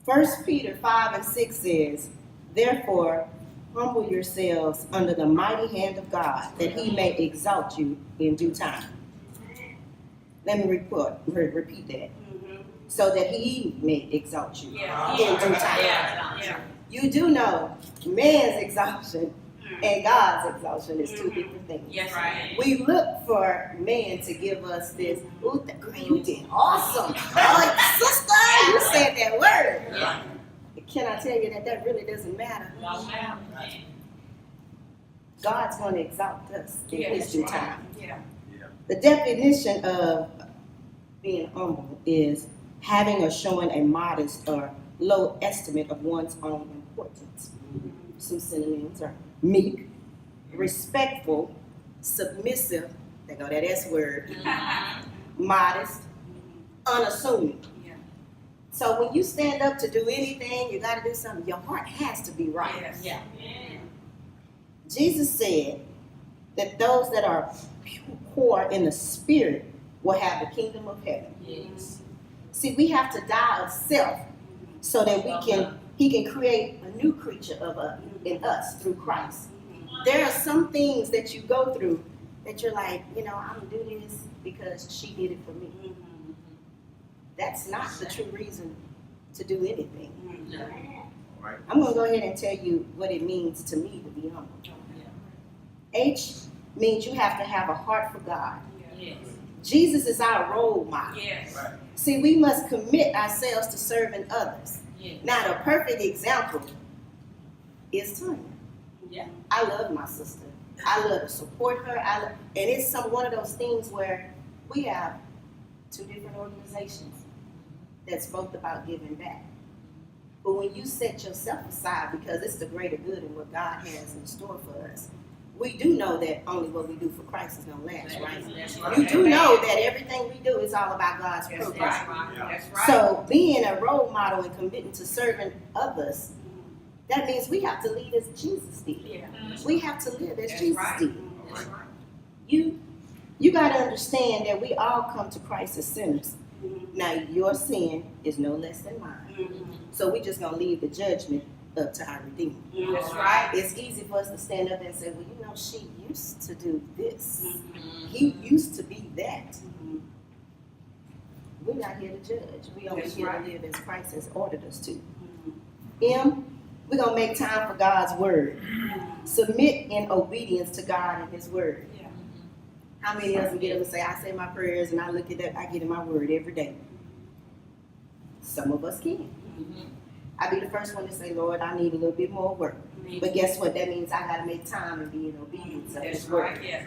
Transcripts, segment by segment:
1 Peter 5:6 says, therefore, humble yourselves under the mighty hand of God, that he may exalt you in due time. Let me repeat that. So that he may exalt you in due time. You do know man's exaltation and God's exaltation is two different things. Yes, right. We look for man to give us this, ooh, girl, you did awesome. Oh, sister, you said that word. Yeah. Can I tell you that really doesn't matter? No, ma'am. God's going to exalt us in his due time. Yeah. The definition of being humble is having or showing a modest or low estimate of one's own importance. Some synonyms are meek, respectful, submissive, there go that S word, modest, unassuming. Yeah. So when you stand up to do anything, you got to do something, your heart has to be right. Yes. Yeah. Jesus said that those that are poor in the spirit will have the kingdom of heaven. Yes. See, we have to die of self so that he can create a new creature in us through Christ. There are some things that you go through that you're like, I'm going to do this because she did it for me. That's not the true reason to do anything. I'm going to go ahead and tell you what it means to me to be humble. H means you have to have a heart for God. Yes. Jesus is our role model. Yes. See, we must commit ourselves to serving others. Yes. Now, the perfect example is Tonia. Yeah. I love my sister. I love to support her. And it's one of those things where we have two different organizations that's both about giving back. But when you set yourself aside, because it's the greater good and what God has in store for us, we do know that only what we do for Christ is going to last, right? That's right. You do know that everything we do is all about God's purpose. That's right. That's right. So being a role model and committing to serving others, that means we have to lead as Jesus did. Yeah. We have to live as That's Jesus right. did. That's right. You got to understand that we all come to Christ as sinners. Now, your sin is no less than mine. So we're just going to leave the judgment up to our Redeemer. That's right. It's easy for us to stand up and say, well, she used to do this. He used to be that. We're not here to judge. We only here to live as Christ has ordered us to. M, we're going to make time for God's word. Submit in obedience to God and his word. Yeah. How many of us can get up and say, I say my prayers and I look at that, I get in my word every day? Some of us can. I'll be the first one to say, Lord, I need a little bit more work. But guess what? That means I got to make time and be in obedience of his word. Right. Yeah.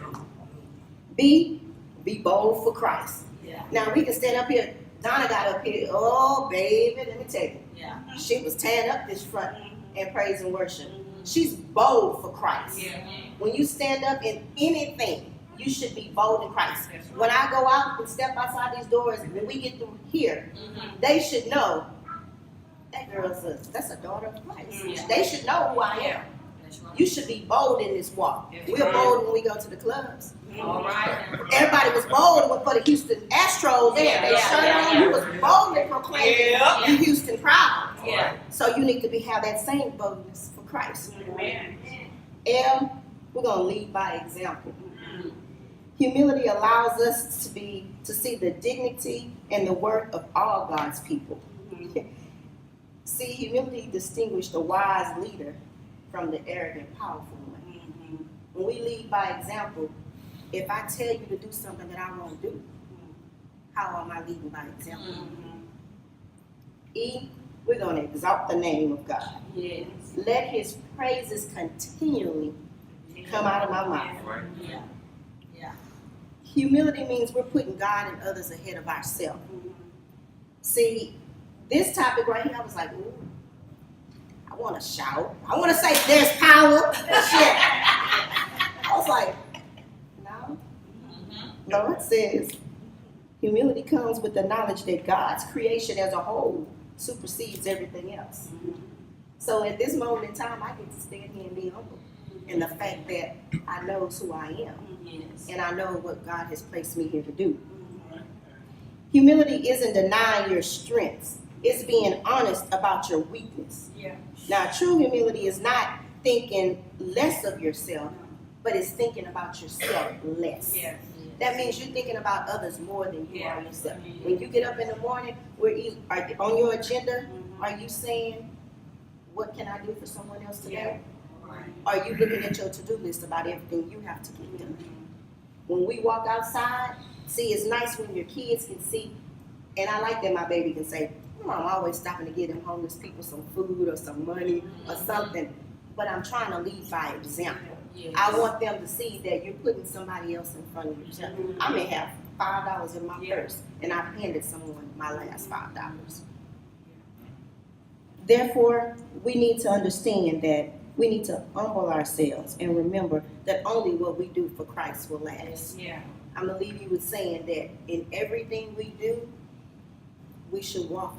B, be bold for Christ. Yeah. Now, we can stand up here. Donna got up here. Oh, baby, let me tell you. Yeah. She was tearing up this front and praise and worship. She's bold for Christ. Yeah. When you stand up in anything, you should be bold in Christ. When I go out and step outside these doors, when we get through here, they should know that that's a daughter of Christ. Yeah. They should know who I am. Yeah. That's right. You should be bold in this walk. That's We're right. bold when we go to the clubs. All right. Everybody was bold for the Houston Astros there. They shut on. You was boldly proclaiming the Houston proud. Yeah. So you need to have that same boldness for Christ. Amen. L, we're going to lead by example. Humility allows us to see the dignity and the worth of all God's people. See, humility distinguishes the wise leader from the arrogant, powerful one. When we lead by example, if I tell you to do something that I won't do, how am I leading by example? E, we're going to exalt the name of God. Yes. Let his praises continually come out of my mouth. Yeah. Yeah. Humility means we're putting God and others ahead of ourselves. See, this topic right here, I was like, ooh, I want to shout. I want to say there's power. Shit. I was like, no. No, it says humility comes with the knowledge that God's creation as a whole supersedes everything else. So at this moment in time, I get to stand here and be humble. And the fact that I know who I am. Yes. And I know what God has placed me here to do. Humility isn't denying your strengths, It's being honest about your weakness. Yeah. Now, true humility is not thinking less of yourself, but it's thinking about yourself less. Yeah. That means you're thinking about others more than you Yeah. are yourself. When you get up in the morning, on your agenda, are you saying, what can I do for someone else today? Are you looking at your to-do list about everything you have to get done? When we walk outside, see, it's nice when your kids can see, and I like that my baby can say, Mom, I'm always stopping to get them homeless people some food or some money or something, but I'm trying to lead by example. Yes. I want them to see that you're putting somebody else in front of yourself. I may have $5 in my purse, and I've handed someone my last $5. Therefore, we need to understand that we need to humble ourselves and remember that only what we do for Christ will last. Yeah. I'm going to leave you with saying that in everything we do, we should walk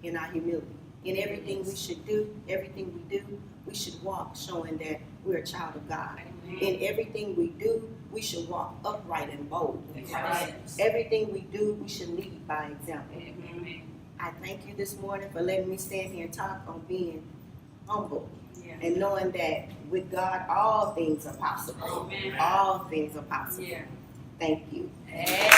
in our humility. In everything we should do, everything we do, we should walk showing that we're a child of God. In everything we do, we should walk upright and bold. Yes. Everything we do, we should lead by example. Amen. I thank you this morning for letting me stand here and talk on being humble Yeah. and knowing that with God, all things are possible. Amen. All things are possible. Yeah. Thank you. Amen.